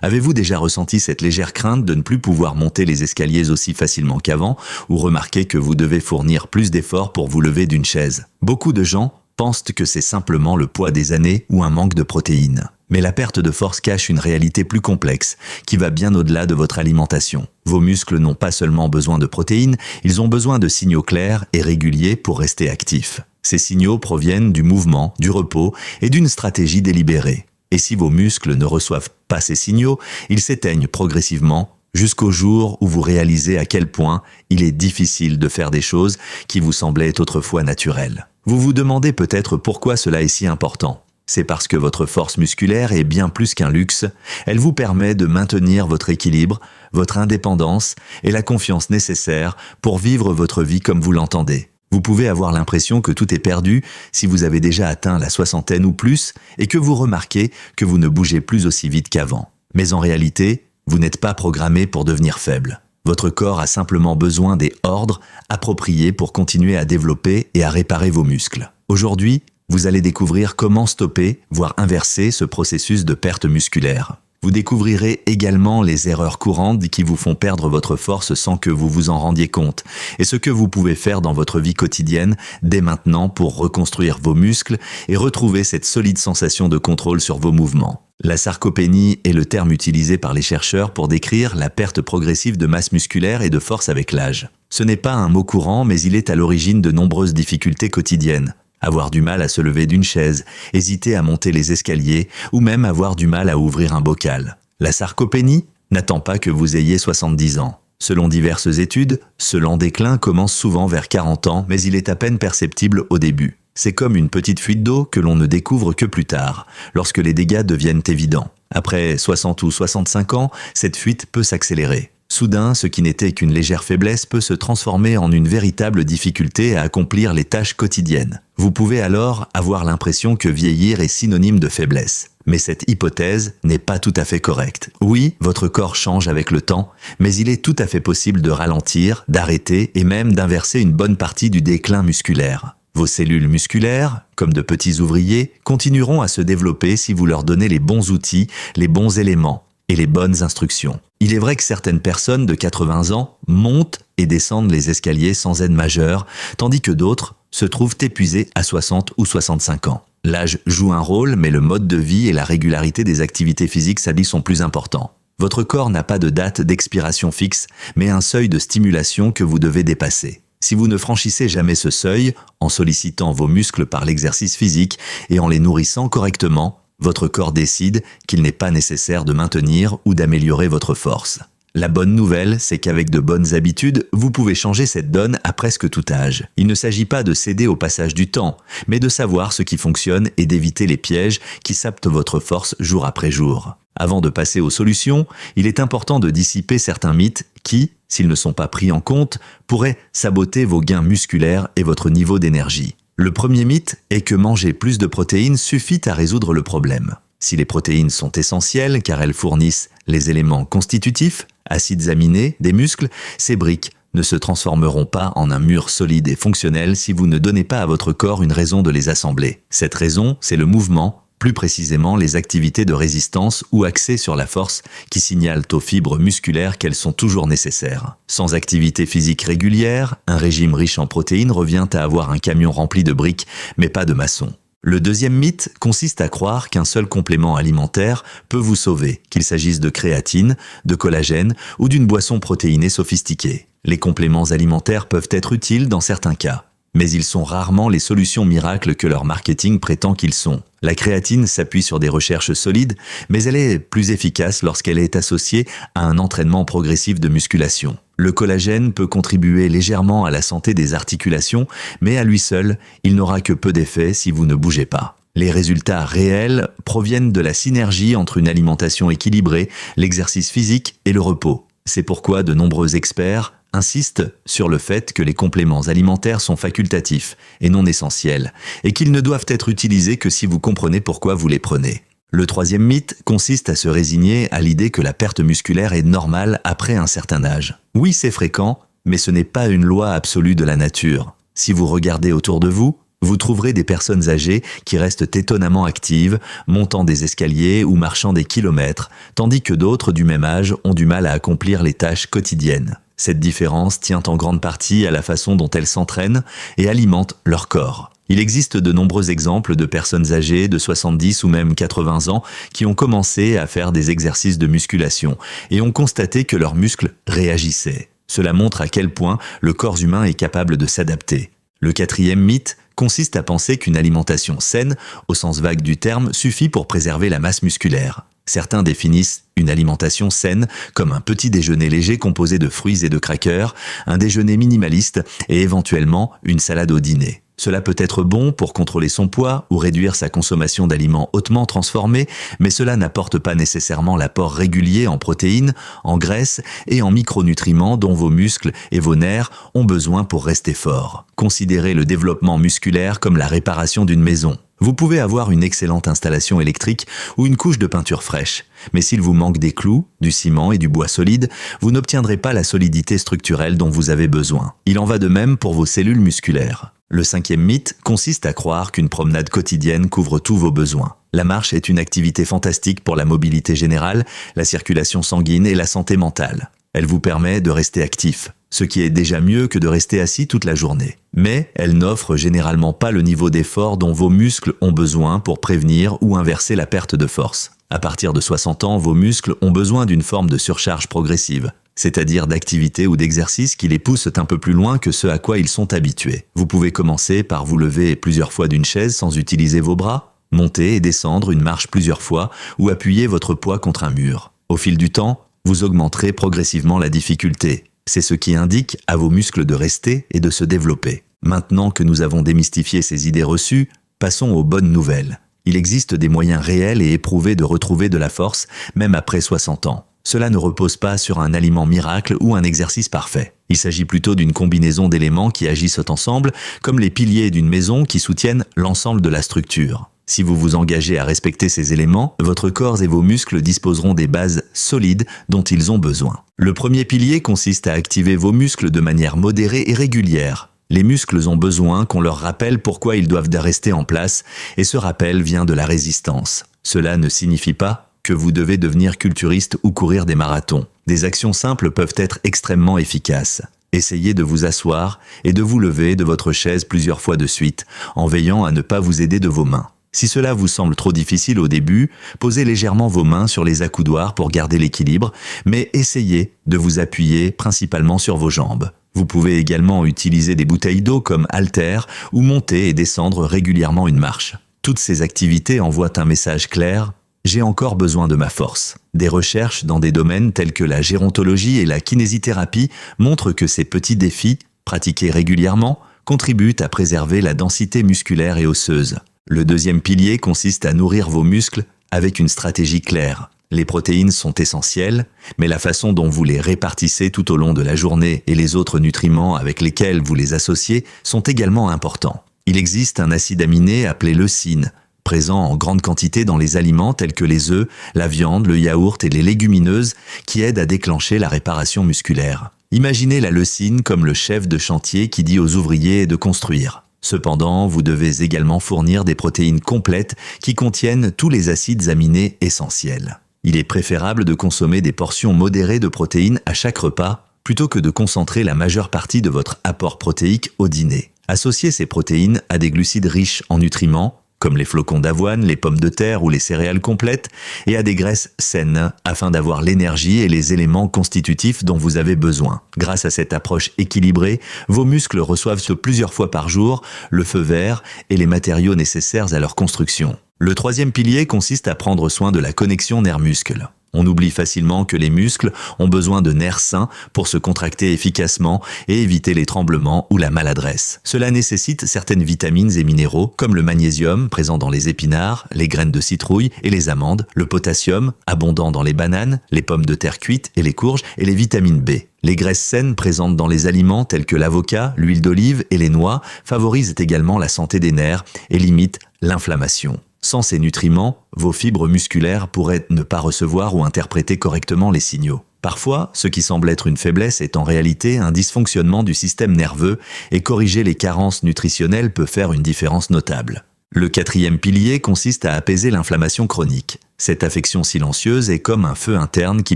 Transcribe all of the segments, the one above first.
Avez-vous déjà ressenti cette légère crainte de ne plus pouvoir monter les escaliers aussi facilement qu'avant, ou remarqué que vous devez fournir plus d'efforts pour vous lever d'une chaise? Beaucoup de gens pensent que c'est simplement le poids des années ou un manque de protéines. Mais la perte de force cache une réalité plus complexe, qui va bien au-delà de votre alimentation. Vos muscles n'ont pas seulement besoin de protéines, ils ont besoin de signaux clairs et réguliers pour rester actifs. Ces signaux proviennent du mouvement, du repos et d'une stratégie délibérée. Et si vos muscles ne reçoivent pas ces signaux, ils s'éteignent progressivement jusqu'au jour où vous réalisez à quel point il est difficile de faire des choses qui vous semblaient autrefois naturelles. Vous vous demandez peut-être pourquoi cela est si important. C'est parce que votre force musculaire est bien plus qu'un luxe, elle vous permet de maintenir votre équilibre, votre indépendance et la confiance nécessaire pour vivre votre vie comme vous l'entendez. Vous pouvez avoir l'impression que tout est perdu si vous avez déjà atteint la soixantaine ou plus et que vous remarquez que vous ne bougez plus aussi vite qu'avant. Mais en réalité, vous n'êtes pas programmé pour devenir faible. Votre corps a simplement besoin des ordres appropriés pour continuer à développer et à réparer vos muscles. Aujourd'hui, vous allez découvrir comment stopper, voire inverser ce processus de perte musculaire. Vous découvrirez également les erreurs courantes qui vous font perdre votre force sans que vous vous en rendiez compte, et ce que vous pouvez faire dans votre vie quotidienne dès maintenant pour reconstruire vos muscles et retrouver cette solide sensation de contrôle sur vos mouvements. La sarcopénie est le terme utilisé par les chercheurs pour décrire la perte progressive de masse musculaire et de force avec l'âge. Ce n'est pas un mot courant, mais il est à l'origine de nombreuses difficultés quotidiennes. Avoir du mal à se lever d'une chaise, hésiter à monter les escaliers ou même avoir du mal à ouvrir un bocal. La sarcopénie n'attend pas que vous ayez 70 ans. Selon diverses études, ce lent déclin commence souvent vers 40 ans, mais il est à peine perceptible au début. C'est comme une petite fuite d'eau que l'on ne découvre que plus tard, lorsque les dégâts deviennent évidents. Après 60 ou 65 ans, cette fuite peut s'accélérer. Soudain, ce qui n'était qu'une légère faiblesse peut se transformer en une véritable difficulté à accomplir les tâches quotidiennes. Vous pouvez alors avoir l'impression que vieillir est synonyme de faiblesse. Mais cette hypothèse n'est pas tout à fait correcte. Oui, votre corps change avec le temps, mais il est tout à fait possible de ralentir, d'arrêter et même d'inverser une bonne partie du déclin musculaire. Vos cellules musculaires, comme de petits ouvriers, continueront à se développer si vous leur donnez les bons outils, les bons éléments et les bonnes instructions. Il est vrai que certaines personnes de 80 ans montent et descendent les escaliers sans aide majeure, tandis que d'autres se trouvent épuisés à 60 ou 65 ans. L'âge joue un rôle, mais le mode de vie et la régularité des activités physiques sont plus importants. Votre corps n'a pas de date d'expiration fixe, mais un seuil de stimulation que vous devez dépasser. Si vous ne franchissez jamais ce seuil, en sollicitant vos muscles par l'exercice physique et en les nourrissant correctement, votre corps décide qu'il n'est pas nécessaire de maintenir ou d'améliorer votre force. La bonne nouvelle, c'est qu'avec de bonnes habitudes, vous pouvez changer cette donne à presque tout âge. Il ne s'agit pas de céder au passage du temps, mais de savoir ce qui fonctionne et d'éviter les pièges qui sapent votre force jour après jour. Avant de passer aux solutions, il est important de dissiper certains mythes qui, s'ils ne sont pas pris en compte, pourraient saboter vos gains musculaires et votre niveau d'énergie. Le premier mythe est que manger plus de protéines suffit à résoudre le problème. Si les protéines sont essentielles car elles fournissent les éléments constitutifs, acides aminés, des muscles, ces briques ne se transformeront pas en un mur solide et fonctionnel si vous ne donnez pas à votre corps une raison de les assembler. Cette raison, c'est le mouvement, plus précisément les activités de résistance ou axées sur la force qui signalent aux fibres musculaires qu'elles sont toujours nécessaires. Sans activité physique régulière, un régime riche en protéines revient à avoir un camion rempli de briques, mais pas de maçons. Le deuxième mythe consiste à croire qu'un seul complément alimentaire peut vous sauver, qu'il s'agisse de créatine, de collagène ou d'une boisson protéinée sophistiquée. Les compléments alimentaires peuvent être utiles dans certains cas, mais ils sont rarement les solutions miracles que leur marketing prétend qu'ils sont. La créatine s'appuie sur des recherches solides, mais elle est plus efficace lorsqu'elle est associée à un entraînement progressif de musculation. Le collagène peut contribuer légèrement à la santé des articulations, mais à lui seul, il n'aura que peu d'effet si vous ne bougez pas. Les résultats réels proviennent de la synergie entre une alimentation équilibrée, l'exercice physique et le repos. C'est pourquoi de nombreux experts insistent sur le fait que les compléments alimentaires sont facultatifs et non essentiels, et qu'ils ne doivent être utilisés que si vous comprenez pourquoi vous les prenez. Le troisième mythe consiste à se résigner à l'idée que la perte musculaire est normale après un certain âge. Oui, c'est fréquent, mais ce n'est pas une loi absolue de la nature. Si vous regardez autour de vous, Vous trouverez des personnes âgées qui restent étonnamment actives, montant des escaliers ou marchant des kilomètres, tandis que d'autres du même âge ont du mal à accomplir les tâches quotidiennes. Cette différence tient en grande partie à la façon dont elles s'entraînent et alimentent leur corps. Il existe de nombreux exemples de personnes âgées de 70 ou même 80 ans qui ont commencé à faire des exercices de musculation et ont constaté que leurs muscles réagissaient. Cela montre à quel point le corps humain est capable de s'adapter. Le quatrième mythe consiste à penser qu'une alimentation saine, au sens vague du terme, suffit pour préserver la masse musculaire. Certains définissent une alimentation saine comme un petit déjeuner léger composé de fruits et de crackers, un déjeuner minimaliste et éventuellement une salade au dîner. Cela peut être bon pour contrôler son poids ou réduire sa consommation d'aliments hautement transformés, mais cela n'apporte pas nécessairement l'apport régulier en protéines, en graisses et en micronutriments dont vos muscles et vos nerfs ont besoin pour rester forts. Considérez le développement musculaire comme la réparation d'une maison. Vous pouvez avoir une excellente installation électrique ou une couche de peinture fraîche, mais s'il vous manque des clous, du ciment et du bois solide, vous n'obtiendrez pas la solidité structurelle dont vous avez besoin. Il en va de même pour vos cellules musculaires. Le cinquième mythe consiste à croire qu'une promenade quotidienne couvre tous vos besoins. La marche est une activité fantastique pour la mobilité générale, la circulation sanguine et la santé mentale. Elle vous permet de rester actif, ce qui est déjà mieux que de rester assis toute la journée. Mais elle n'offre généralement pas le niveau d'effort dont vos muscles ont besoin pour prévenir ou inverser la perte de force. À partir de 60 ans, vos muscles ont besoin d'une forme de surcharge progressive, c'est-à-dire d'activités ou d'exercices qui les poussent un peu plus loin que ce à quoi ils sont habitués. Vous pouvez commencer par vous lever plusieurs fois d'une chaise sans utiliser vos bras, monter et descendre une marche plusieurs fois ou appuyer votre poids contre un mur. Au fil du temps, vous augmenterez progressivement la difficulté. C'est ce qui indique à vos muscles de rester et de se développer. Maintenant que nous avons démystifié ces idées reçues, passons aux bonnes nouvelles. Il existe des moyens réels et éprouvés de retrouver de la force, même après 60 ans. Cela ne repose pas sur un aliment miracle ou un exercice parfait. Il s'agit plutôt d'une combinaison d'éléments qui agissent ensemble, comme les piliers d'une maison qui soutiennent l'ensemble de la structure. Si vous vous engagez à respecter ces éléments, votre corps et vos muscles disposeront des bases solides dont ils ont besoin. Le premier pilier consiste à activer vos muscles de manière modérée et régulière. Les muscles ont besoin qu'on leur rappelle pourquoi ils doivent rester en place, et ce rappel vient de la résistance. Cela ne signifie pas que vous devez devenir culturiste ou courir des marathons. Des actions simples peuvent être extrêmement efficaces. Essayez de vous asseoir et de vous lever de votre chaise plusieurs fois de suite, en veillant à ne pas vous aider de vos mains. Si cela vous semble trop difficile au début, posez légèrement vos mains sur les accoudoirs pour garder l'équilibre, mais essayez de vous appuyer principalement sur vos jambes. Vous pouvez également utiliser des bouteilles d'eau comme haltères ou monter et descendre régulièrement une marche. Toutes ces activités envoient un message clair: j'ai encore besoin de ma force. Des recherches dans des domaines tels que la gérontologie et la kinésithérapie montrent que ces petits défis, pratiqués régulièrement, contribuent à préserver la densité musculaire et osseuse. Le deuxième pilier consiste à nourrir vos muscles avec une stratégie claire. Les protéines sont essentielles, mais la façon dont vous les répartissez tout au long de la journée et les autres nutriments avec lesquels vous les associez sont également importants. Il existe un acide aminé appelé leucine, présent en grande quantité dans les aliments tels que les œufs, la viande, le yaourt et les légumineuses, qui aident à déclencher la réparation musculaire. Imaginez la leucine comme le chef de chantier qui dit aux ouvriers de construire. Cependant, vous devez également fournir des protéines complètes qui contiennent tous les acides aminés essentiels. Il est préférable de consommer des portions modérées de protéines à chaque repas, plutôt que de concentrer la majeure partie de votre apport protéique au dîner. Associez ces protéines à des glucides riches en nutriments, comme les flocons d'avoine, les pommes de terre ou les céréales complètes, et à des graisses saines, afin d'avoir l'énergie et les éléments constitutifs dont vous avez besoin. Grâce à cette approche équilibrée, vos muscles reçoivent plusieurs fois par jour le feu vert et les matériaux nécessaires à leur construction. Le troisième pilier consiste à prendre soin de la connexion nerf-muscle. On oublie facilement que les muscles ont besoin de nerfs sains pour se contracter efficacement et éviter les tremblements ou la maladresse. Cela nécessite certaines vitamines et minéraux comme le magnésium présent dans les épinards, les graines de citrouille et les amandes, le potassium abondant dans les bananes, les pommes de terre cuites et les courges et les vitamines B. Les graisses saines présentes dans les aliments tels que l'avocat, l'huile d'olive et les noix favorisent également la santé des nerfs et limitent l'inflammation. Sans ces nutriments, vos fibres musculaires pourraient ne pas recevoir ou interpréter correctement les signaux. Parfois, ce qui semble être une faiblesse est en réalité un dysfonctionnement du système nerveux et corriger les carences nutritionnelles peut faire une différence notable. Le quatrième pilier consiste à apaiser l'inflammation chronique. Cette affection silencieuse est comme un feu interne qui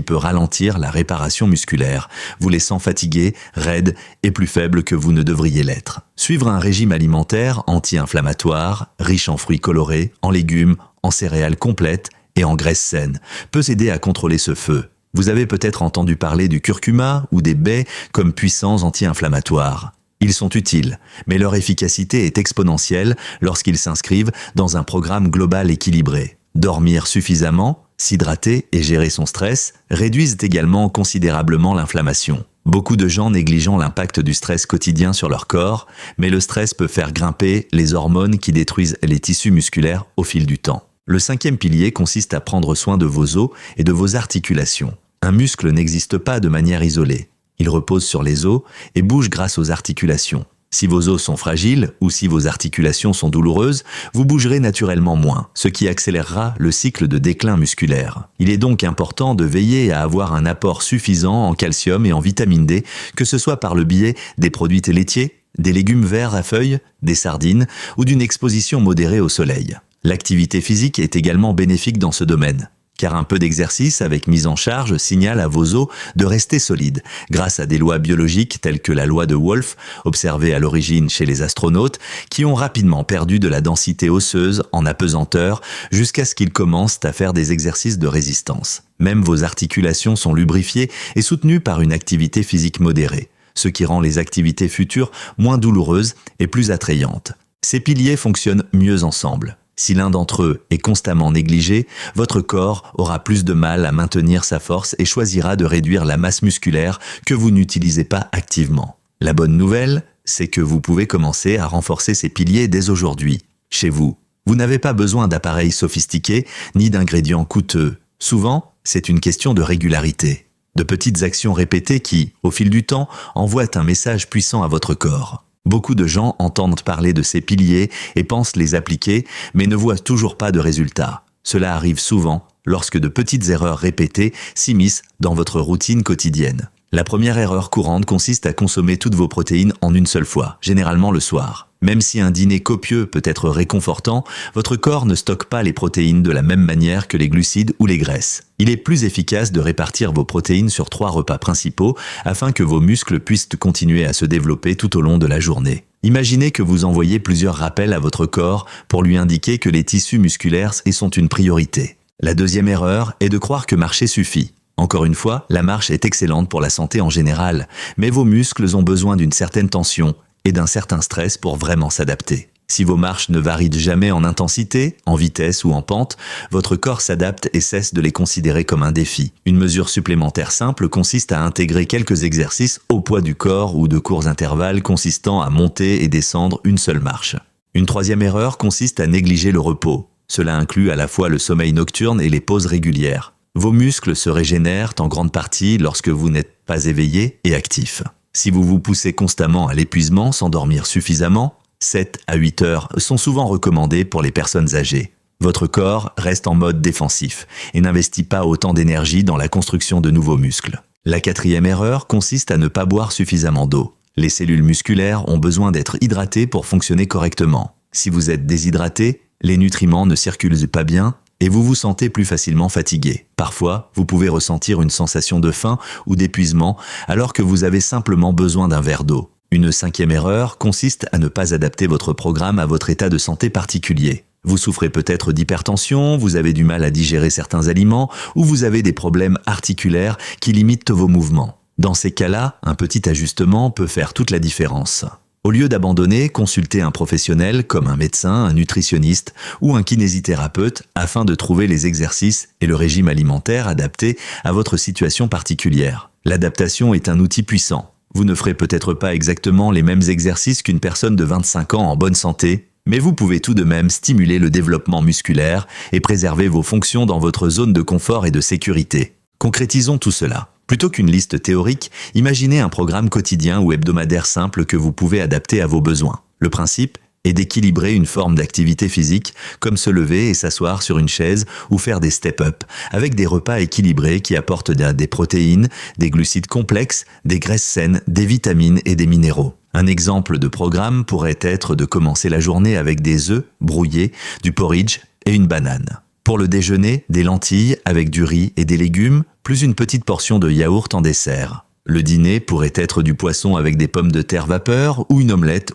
peut ralentir la réparation musculaire, vous laissant fatigué, raide et plus faible que vous ne devriez l'être. Suivre un régime alimentaire anti-inflammatoire, riche en fruits colorés, en légumes, en céréales complètes et en graisses saines, peut aider à contrôler ce feu. Vous avez peut-être entendu parler du curcuma ou des baies comme puissants anti-inflammatoires. Ils sont utiles, mais leur efficacité est exponentielle lorsqu'ils s'inscrivent dans un programme global équilibré. Dormir suffisamment, s'hydrater et gérer son stress réduisent également considérablement l'inflammation. Beaucoup de gens négligeant l'impact du stress quotidien sur leur corps, mais le stress peut faire grimper les hormones qui détruisent les tissus musculaires au fil du temps. Le cinquième pilier consiste à prendre soin de vos os et de vos articulations. Un muscle n'existe pas de manière isolée. Il repose sur les os et bouge grâce aux articulations. Si vos os sont fragiles ou si vos articulations sont douloureuses, vous bougerez naturellement moins, ce qui accélérera le cycle de déclin musculaire. Il est donc important de veiller à avoir un apport suffisant en calcium et en vitamine D, que ce soit par le biais des produits laitiers, des légumes verts à feuilles, des sardines ou d'une exposition modérée au soleil. L'activité physique est également bénéfique dans ce domaine, car un peu d'exercice avec mise en charge signale à vos os de rester solides, grâce à des lois biologiques telles que la loi de Wolff, observée à l'origine chez les astronautes, qui ont rapidement perdu de la densité osseuse en apesanteur jusqu'à ce qu'ils commencent à faire des exercices de résistance. Même vos articulations sont lubrifiées et soutenues par une activité physique modérée, ce qui rend les activités futures moins douloureuses et plus attrayantes. Ces piliers fonctionnent mieux ensemble. Si l'un d'entre eux est constamment négligé, votre corps aura plus de mal à maintenir sa force et choisira de réduire la masse musculaire que vous n'utilisez pas activement. La bonne nouvelle, c'est que vous pouvez commencer à renforcer ces piliers dès aujourd'hui. Chez vous, vous n'avez pas besoin d'appareils sophistiqués ni d'ingrédients coûteux. Souvent, c'est une question de régularité. De petites actions répétées qui, au fil du temps, envoient un message puissant à votre corps. Beaucoup de gens entendent parler de ces piliers et pensent les appliquer, mais ne voient toujours pas de résultats. Cela arrive souvent lorsque de petites erreurs répétées s'immiscent dans votre routine quotidienne. La première erreur courante consiste à consommer toutes vos protéines en une seule fois, généralement le soir. Même si un dîner copieux peut être réconfortant, votre corps ne stocke pas les protéines de la même manière que les glucides ou les graisses. Il est plus efficace de répartir vos protéines sur 3 repas principaux afin que vos muscles puissent continuer à se développer tout au long de la journée. Imaginez que vous envoyez plusieurs rappels à votre corps pour lui indiquer que les tissus musculaires sont une priorité. La deuxième erreur est de croire que marcher suffit. Encore une fois, la marche est excellente pour la santé en général, mais vos muscles ont besoin d'une certaine tension et d'un certain stress pour vraiment s'adapter. Si vos marches ne varient jamais en intensité, en vitesse ou en pente, votre corps s'adapte et cesse de les considérer comme un défi. Une mesure supplémentaire simple consiste à intégrer quelques exercices au poids du corps ou de courts intervalles consistant à monter et descendre une seule marche. Une troisième erreur consiste à négliger le repos. Cela inclut à la fois le sommeil nocturne et les pauses régulières. Vos muscles se régénèrent en grande partie lorsque vous n'êtes pas éveillé et actif. Si vous vous poussez constamment à l'épuisement sans dormir suffisamment, 7 à 8 heures sont souvent recommandées pour les personnes âgées. Votre corps reste en mode défensif et n'investit pas autant d'énergie dans la construction de nouveaux muscles. La quatrième erreur consiste à ne pas boire suffisamment d'eau. Les cellules musculaires ont besoin d'être hydratées pour fonctionner correctement. Si vous êtes déshydraté, les nutriments ne circulent pas bien et vous vous sentez plus facilement fatigué. Parfois, vous pouvez ressentir une sensation de faim ou d'épuisement alors que vous avez simplement besoin d'un verre d'eau. Une cinquième erreur consiste à ne pas adapter votre programme à votre état de santé particulier. Vous souffrez peut-être d'hypertension, vous avez du mal à digérer certains aliments ou vous avez des problèmes articulaires qui limitent vos mouvements. Dans ces cas-là, un petit ajustement peut faire toute la différence. Au lieu d'abandonner, consultez un professionnel comme un médecin, un nutritionniste ou un kinésithérapeute afin de trouver les exercices et le régime alimentaire adaptés à votre situation particulière. L'adaptation est un outil puissant. Vous ne ferez peut-être pas exactement les mêmes exercices qu'une personne de 25 ans en bonne santé, mais vous pouvez tout de même stimuler le développement musculaire et préserver vos fonctions dans votre zone de confort et de sécurité. Concrétisons tout cela. Plutôt qu'une liste théorique, imaginez un programme quotidien ou hebdomadaire simple que vous pouvez adapter à vos besoins. Le principe et d'équilibrer une forme d'activité physique, comme se lever et s'asseoir sur une chaise ou faire des step-up, avec des repas équilibrés qui apportent des protéines, des glucides complexes, des graisses saines, des vitamines et des minéraux. Un exemple de programme pourrait être de commencer la journée avec des œufs brouillés, du porridge et une banane. Pour le déjeuner, des lentilles avec du riz et des légumes, plus une petite portion de yaourt en dessert. Le dîner pourrait être du poisson avec des pommes de terre vapeur ou une omelette